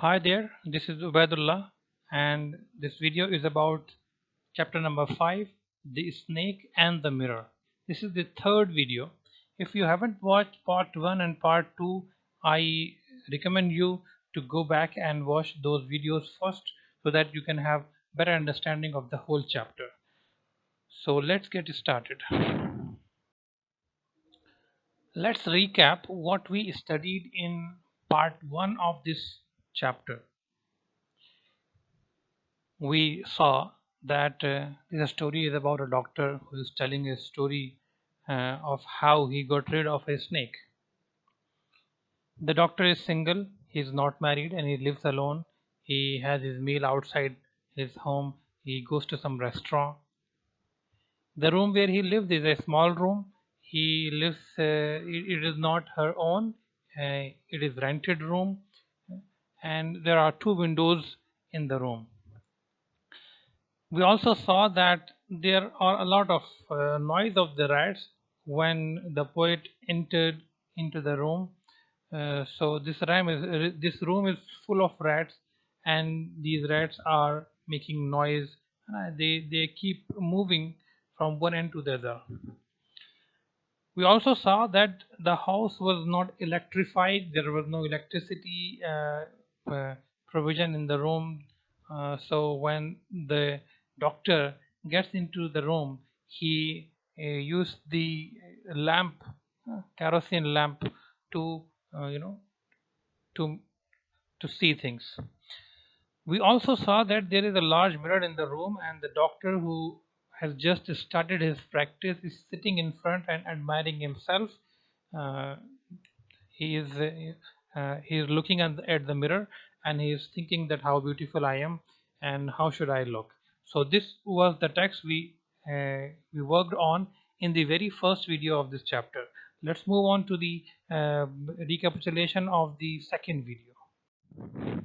Hi there, this is Ubaidullah, and this video is about chapter number 5, The Snake and the Mirror. This is the third video. If you haven't watched part 1 and part 2, I recommend you to go back and watch those videos first so that you can have better understanding of the whole chapter. So let's get started. Let's recap what we studied in part 1 of this chapter. We saw that the story is about a doctor who is telling a story of how he got rid of a snake. The doctor is single, he is not married, and he lives alone. He has his meal outside his home, he goes to some restaurant. The room where he lives is a small room. He lives, it is not her own, it is rented room, and there are two windows in the room. We also saw that there are a lot of noise of the rats when the poet entered into the room. So this room is full of rats, and these rats are making noise. They keep moving from one end to the other. We also saw that the house was not electrified. There was no electricity uh, provision in the room. So when the doctor gets into the room, he used the lamp, kerosene lamp, to you know to to see things. We also saw that there is a large mirror in the room, and the doctor who has just started his practice is sitting in front and admiring himself. Uh, he is looking at the mirror, and he is thinking that how beautiful I am and how should I look. So this was the text we worked on in the very first video of this chapter. Let's move on to the recapitulation of the second video.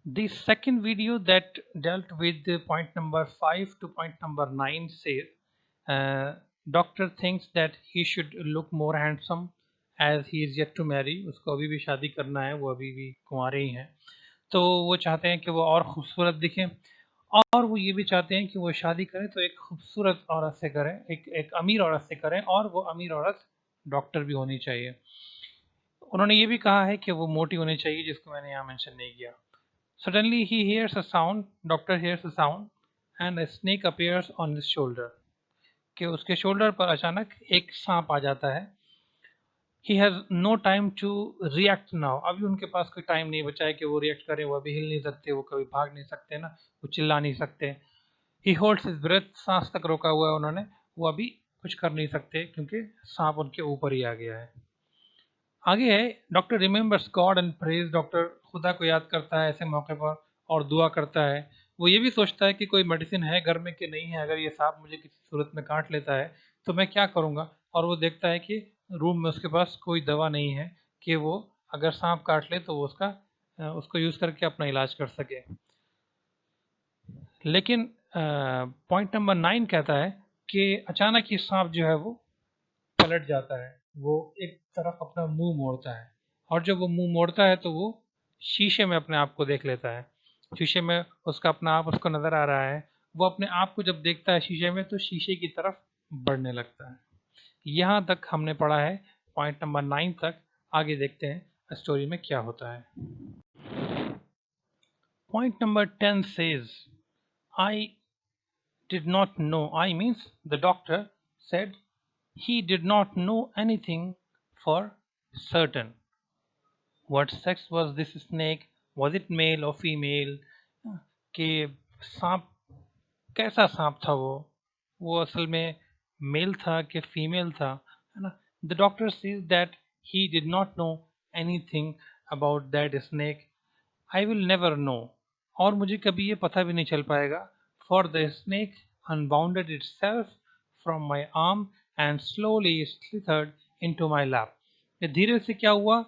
The second video that dealt with the point number 5 to point number 9 says doctor thinks that he should look more handsome as he is yet to marry. उसको अभी भी शादी करना है, वो अभी भी कुंवारे ही हैं, तो वो चाहते हैं कि वो और खूबसूरत दिखें, और वो ये भी चाहते हैं कि वो शादी करें तो एक खूबसूरत औरत से करें, एक अमीर औरत से करें, और वो अमीर औरत डॉक्टर भी होनी चाहिए. उन्होंने ये भी कहा है कि वो मोटी होनी चाहिए, जिसको मैंने यहाँ मेंशन नहीं किया. Suddenly he hears a sound, doctor hears a sound, and a snake appears on his shoulder. कि उसके शोल्डर पर अचानक एक सांप आ जाता है. He has no time to react now. अभी उनके पास कोई टाइम नहीं बचा है कि वो रिएक्ट करें. वो अभी हिल नहीं सकते, वो कभी भाग नहीं सकते ना, वो चिल्ला नहीं सकते. He holds his breath. सांस तक रोका हुआ है उन्होंने, वो अभी कुछ कर नहीं सकते क्योंकि सांप उनके ऊपर ही आ गया है. आगे है, doctor remembers God and praise. Doctor खुदा को याद करता है ऐसे मौके पर और दुआ करता है. वो ये भी सोचता है कि कोई मेडिसिन है घर में कि नहीं है. अगर ये सांप मुझे किसी सूरत में काट लेता है तो मैं क्या करूँगा. और वो देखता है कि रूम में उसके पास कोई दवा नहीं है कि वो अगर सांप काट ले तो वो उसको यूज़ करके अपना इलाज कर सके. लेकिन पॉइंट नंबर 9 कहता है कि अचानक ही सांप जो है वो पलट जाता है. वो एक तरफ अपना मुंह मोड़ता है, और जब वो मुंह मोड़ता है तो वो शीशे में अपने आप को देख लेता है. शीशे में उसका अपना आप उसको नज़र आ रहा है. वो अपने आप को जब देखता है शीशे में तो शीशे की तरफ बढ़ने लगता है. यहाँ तक हमने पढ़ा है, पॉइंट नंबर 9 तक. आगे देखते हैं स्टोरी में क्या होता है. Point number 10 says, I did not know. I means the doctor said he did not know anything for certain. What sex was this snake? Was it male or female? कि सांप कैसा सांप था वो असल में मेल था कि फीमेल था, है ना. The doctor says that he did not know anything about that snake. I will never know, और मुझे कभी ये पता भी नहीं चल पाएगा. For the snake unbounded itself from my arm and slowly slithered into my lap. धीरे से क्या हुआ,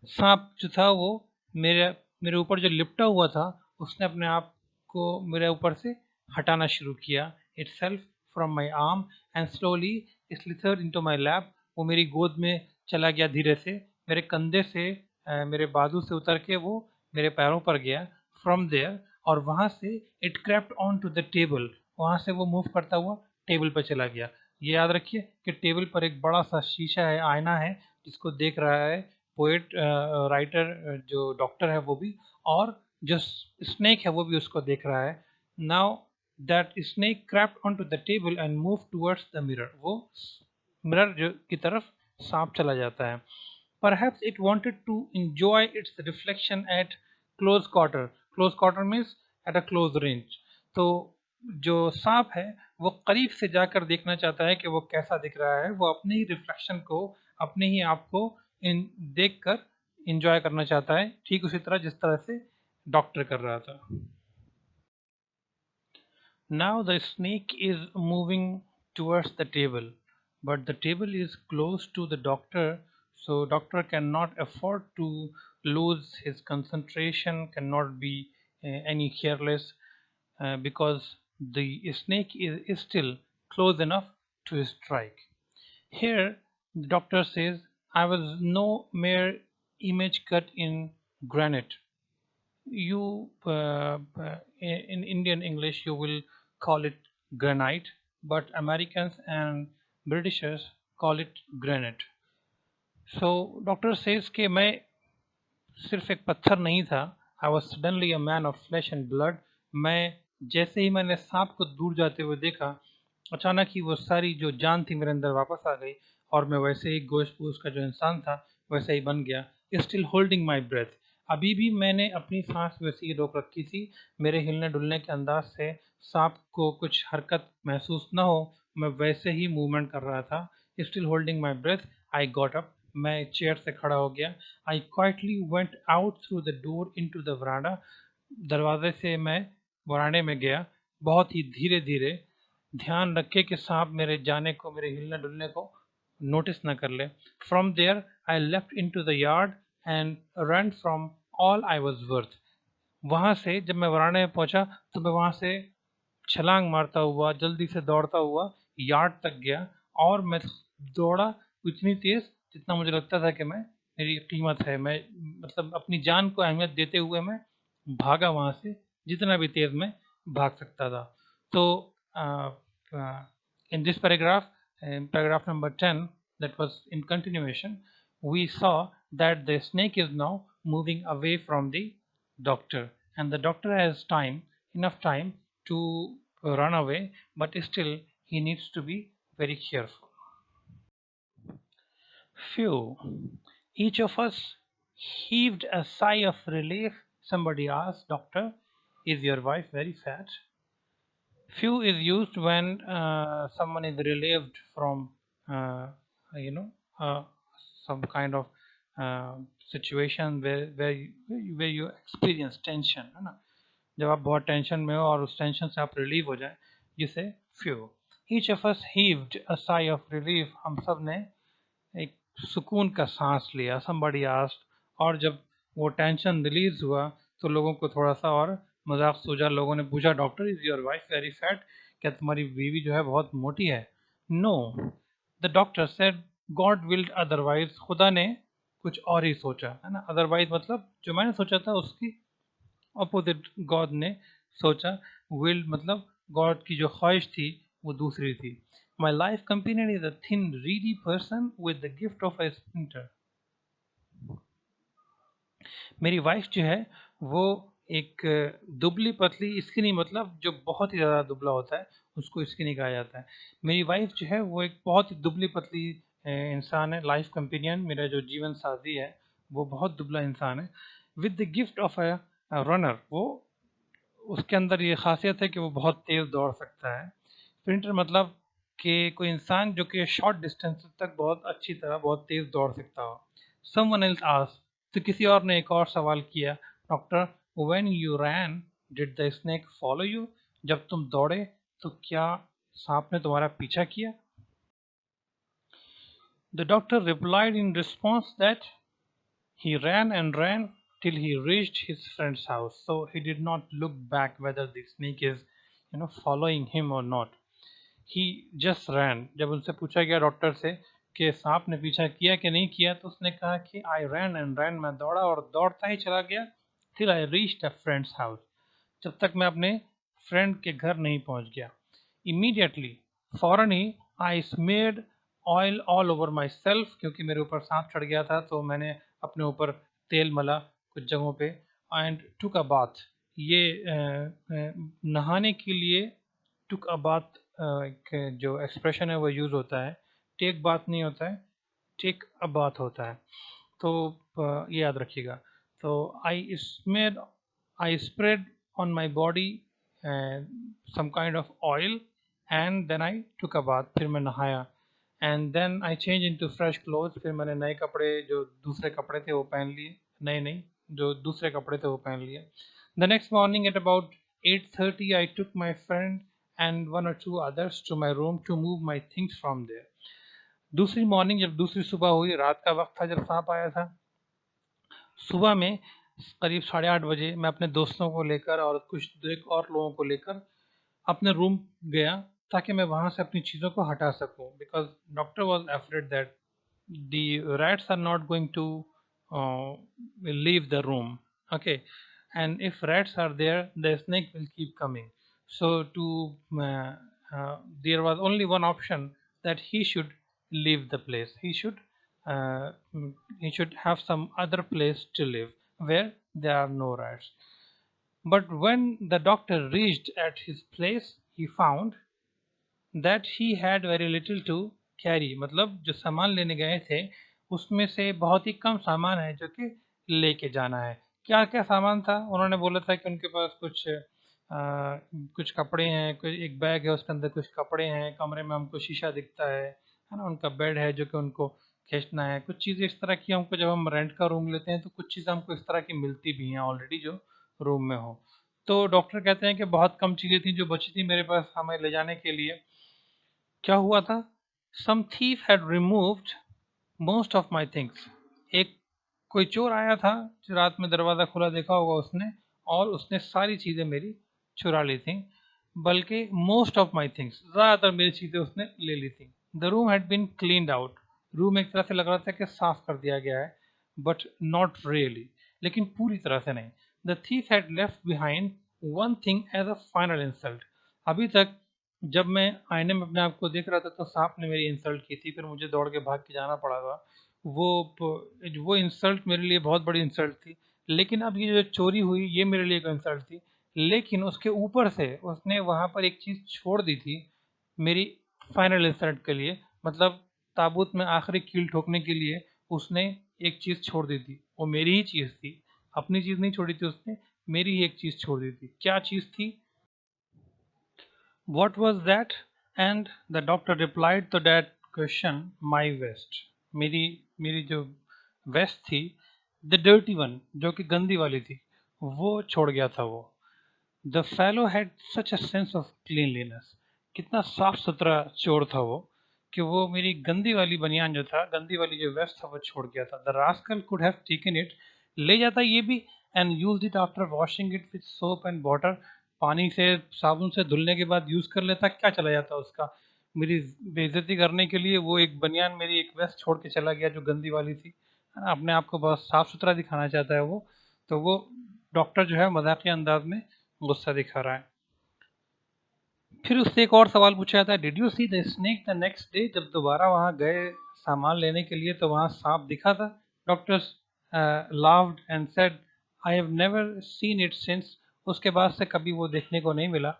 सांप जो था वो मेरे ऊपर जो लिपटा हुआ था उसने अपने आप को मेरे ऊपर से हटाना शुरू किया. Itself from my arm and slowly slithered into my lap. वो मेरी गोद में चला गया धीरे से, मेरे कंधे से मेरे बाजू से उतर के वो मेरे पैरों पर गया फ्रॉम देयर, और वहां से it crept on to the table, वहां से वो मूव करता हुआ टेबल पर चला गया। ये याद रखिए कि टेबल पर एक बड़ा सा शीशा है, आईना है, जिसको देख रहा है पोएट, राइटर, जो डॉक्टर है वो भी, और जो स्नेक है वो भी उसको देख रहा है। Now that snake crapped on to the table and move towards the mirror, वो मिरर जो की तरफ सांप चला जाता है। Perhaps it wanted to enjoy its reflection at close quarter. Close quarter means at a close range. तो जो सांप है वो करीब से जाकर देखना चाहता है कि वो कैसा दिख रहा है, वो अपने ही रिफ्लेक्शन को, अपने ही आप को इन देख कर इंजॉय करना चाहता है, ठीक उसी तरह जिस तरह से डॉक्टर कर रहा था। Now the snake is moving towards the table, but the table is close to the doctor, so doctor cannot afford to lose his concentration, cannot be any careless, because the snake is still close enough to strike. Here, the doctor says, I was no mere image cut in granite. You in Indian English you will call it granite, but Americans and Britishers call it granite. So doctor says कि मैं सिर्फ एक पत्थर नहीं था, I was suddenly a man of flash and blood. मैं जैसे ही मैंने सांप को दूर जाते हुए देखा, अचानक ही वो सारी जो जान थी मेरे अंदर वापस आ गई, और मैं वैसे ही गोश्त पूछ का जो इंसान था वैसे ही बन गया, स्टिल होल्डिंग माई ब्रेथ। अभी भी मैंने अपनी सांस वैसे ही रोक रखी थी, मेरे हिलने डुलने के अंदाज से सांप को कुछ हरकत महसूस न हो, मैं वैसे ही मूवमेंट कर रहा था। Still holding my breath, I got up, मैं चेयर से खड़ा हो गया। I quietly went out through the door in to the veranda, दरवाजे से मैं वरांडे में गया, बहुत ही धीरे धीरे, ध्यान रखे कि सांप मेरे जाने को, मेरे हिलने डुलने को नोटिस न कर ले। From there I left in to the yard and run from all I was worth. वहां से जब मैं वरांडे में पहुंचा तो मैं वहां से छलांग मारता हुआ, जल्दी से दौड़ता हुआ यार्ड तक गया, और मैं दौड़ा इतनी तेज जितना मुझे लगता था कि मैं, मेरी कीमत है, मैं मतलब अपनी जान को अहमियत देते हुए मैं भागा वहां से, जितना भी तेज मैं भाग सकता था। तो in this paragraph, paragraph number 10, that was in continuation, we saw that the snake is now moving away from the doctor, and the doctor has enough time to run away, but still he needs to be very careful. Phew! Each of us heaved a sigh of relief. Somebody asked, Doctor, is your wife very fat? Phew is used when someone is relieved from, uh, you know, uh, some kind of uh, situation where you experience tension, है ना? जब आप बहुत tension में हो और उस tension से आप रिलीव हो जाए, जिसे phew. Each of us heaved a sigh of relief, हम सब ने एक सुकून का सांस लिया। somebody asked, और जब वो टेंशन रिलीज हुआ तो लोगों को थोड़ा सा और मजाक सूझा। लोगों ने पूछा, doctor is your wife very fat, क्या तुम्हारी बीवी जो है बहुत मोटी है? No, the doctor said, God willed otherwise, खुदा ने कुछ और ही सोचा, है ना? अदरवाइज मतलब जो मैंने सोचा था उसकी अपोजिट गॉड ने सोचा। विल मतलब गॉड की जो ख्वाहिश थी वो दूसरी थी। My life companion is a thin Reedy person with the gift of a sprinter. मेरी वाइफ जो है वो एक दुबली पतली, स्किनी मतलब जो बहुत ही ज़्यादा दुबला होता है उसको स्किनी कहा जाता है। मेरी वाइफ जो है वो एक बहुत ही दुबली पतली इंसान है। लाइफ कंपेनियन, मेरा जो जीवन साथी है, वो बहुत दुबला इंसान है। With the gift of a runner, वो उसके अंदर ये खासियत है कि वो बहुत तेज़ दौड़ सकता है। स्प्रिंटर मतलब कि कोई इंसान जो कि शॉर्ट डिस्टेंस तक बहुत अच्छी तरह बहुत तेज़ दौड़ सकता हो। समवन एल्स आस्क्ड, तो किसी और ने एक और सवाल किया, doctor, when you ran did the snake follow you? जब तुम दौड़े तो क्या सांप ने तुम्हारा पीछा किया? The doctor replied in response that he ran and ran till he reached his friend's house, so he did not look back whether the snake is, following him or not. He just ran. जब उनसे पूछा गया doctor से कि सांप ने पीछा किया कि नहीं किया, तो उसने कहा कि आई रैन एंड रैन, मैं दौड़ा और दौड़ता ही चला गया till I reached a friends house, जब तक मैं अपने फ्रेंड के घर नहीं पहुंच गया। इमीडिएटली, फौरन ही, I smeared oil all over myself, क्योंकि मेरे ऊपर सांप चढ़ गया था तो मैंने अपने ऊपर तेल मला कुछ जगहों पे, एंड टुक अ बाथ। ये नहाने के लिए टुक अ बाथ जो एक्सप्रेशन है वो यूज़ होता है, टेक बाथ नहीं होता है, टेक अ बाथ होता है। तो ये याद रखिएगा। तो I spread on my body some kind of oil and then I took a bath, फिर मैं नहाया, and then I change into fresh cloth, फिर मैंने नए कपड़े, जो दूसरे कपड़े थे वो पहन लिए, नए नहीं, जो दूसरे कपड़े थे वो पहन लिए। The next morning at about 8:30 I took my friend and one or two others to my room to move my things from there. दूसरी मॉर्निंग, जब दूसरी सुबह हुई, रात का वक्त था जब सांप आया था, सुबह में करीब 8:30 बजे मैं अपने दोस्तों को लेकर और कुछ एक और लोगों को लेकर अपने रूम गया, ताकि मैं वहां से अपनी चीज़ों को हटा सकूं, because doctor was afraid that the rats are not going to leave the room. Okay, and if rats are there, the snake will keep coming. So to there was only one option, that he should leave the place. Uh, he should have some other place to live where there are no rats. But when the doctor reached at his place, he found that he had very little to carry, मतलब जो सामान लेने गए थे उसमें से बहुत ही कम सामान है जो कि लेके जाना है। क्या क्या सामान था? उन्होंने बोला था कि उनके पास कुछ कपड़े हैं, कोई एक बैग है उसके अंदर कुछ कपड़े हैं, कमरे में हमको शीशा दिखता है ना, उनका बेड है जो कि उनको खींचना है, कुछ चीज़ें इस तरह की हमको, जब हम रेंट का रूम लेते हैं तो कुछ चीज़ें हमको इस तरह की मिलती भी हैं ऑलरेडी जो रूम में हो। तो डॉक्टर कहते हैं कि बहुत कम चीज़ें थी जो बची थी मेरे पास हमें ले जाने के लिए। क्या हुआ था? Some thief had removed most of my things. एक कोई चोर आया था, जो रात में दरवाज़ा खुला देखा होगा उसने, और उसने सारी चीज़ें मेरी चुरा ली थी, बल्कि मोस्ट ऑफ माई थिंग्स, ज़्यादातर मेरी चीज़ें उसने ले ली थी। The room had been cleaned out. Room एक तरह से लग रहा था कि साफ कर दिया गया है, बट नॉट रियली, लेकिन पूरी तरह से नहीं। The thief had left behind one thing as a final insult. अभी तक जब मैं आईने में अपने आप को देख रहा था तो सांप ने मेरी इंसल्ट की थी, फिर मुझे दौड़ के भाग के जाना पड़ा था। वो इंसल्ट मेरे लिए बहुत बड़ी इंसल्ट थी, लेकिन अब ये जो चोरी हुई ये मेरे लिए एक इंसल्ट थी, लेकिन उसके ऊपर से उसने वहाँ पर एक चीज़ छोड़ दी थी मेरी फाइनल इंसल्ट के लिए, मतलब ताबूत में आखिरी कील ठोकने के लिए उसने एक चीज़ छोड़ दी थी, वो मेरी ही चीज़ थी, अपनी चीज़ नहीं छोड़ी थी उसने, मेरी ही एक चीज़ छोड़ दी थी। क्या चीज़ थी? What was that? And the doctor replied to that question, my vest. मेरी मेरी जो वेस्ट थी, द डर्टी वन, जो कि गंदी वाली थी, वो छोड़ गया था वो। The fellow had such a sense of cleanliness. कितना साफ सुथरा चोर था वो, कि वो मेरी गंदी वाली बनियान जो था, गंदी वाली जो वेस्ट था वो छोड़ गया था। The rascal could have taken it, ले जाता ये भी, and used it after washing it with soap and water. पानी से, साबुन से धुलने के बाद यूज कर लेता, क्या चला जाता उसका। मेरी बेइज्जती करने के लिए वो एक बनियान, मेरी एक वेस्ट छोड़ के चला गया जो गंदी वाली थी, है ना, अपने आप को बहुत साफ सुथरा दिखाना चाहता है वो। तो वो डॉक्टर जो है मजाकिया अंदाज में गुस्सा दिखा रहा है। फिर उससे एक और सवाल पूछा जाता है, did you see the snake the next day? जब दोबारा वहां गए सामान लेने के लिए तो वहां सांप दिखा था। Doctor laughed and said, I have never seen it since. उसके बाद से कभी वो देखने को नहीं मिला।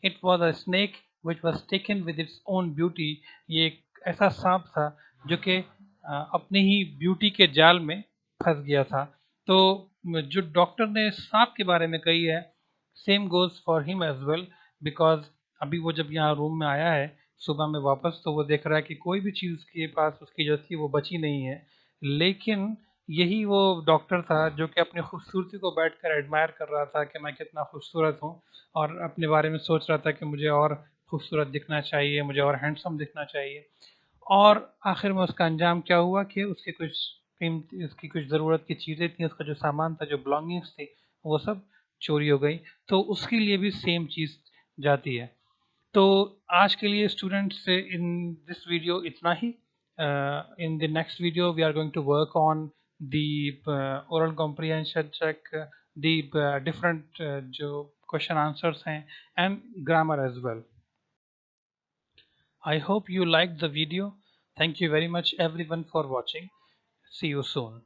It was a snake which was taken with its own beauty. ये एक ऐसा सांप था जो कि अपनी ही ब्यूटी के जाल में फंस गया था। तो जो डॉक्टर ने सांप के बारे में कही है, same goes for him as well, because अभी वो जब यहाँ रूम में आया है सुबह में वापस, तो वो देख रहा है कि कोई भी चीज़ उसके पास उसकी जो थी वो बची नहीं है, लेकिन यही वो डॉक्टर था जो कि अपनी खूबसूरती को बैठकर एडमायर कर रहा था कि मैं कितना खूबसूरत हूँ, और अपने बारे में सोच रहा था कि मुझे और खूबसूरत दिखना चाहिए, मुझे और हैंडसम दिखना चाहिए। और आखिर में उसका अंजाम क्या हुआ कि उसके कुछ कीमती, उसकी कुछ ज़रूरत की चीज़ें थी, उसका जो सामान था, जो बिलोंगिंग्स थी, वो सब चोरी हो गई। तो उसके लिए भी सेम चीज़ जाती है। तो आज के लिए स्टूडेंट्स इन दिस वीडियो इतना ही। In the next video we are going to work on the oral comprehension check, the different जो question answers हैं, and grammar as well. I hope you liked the video. Thank you very much everyone for watching. See you soon.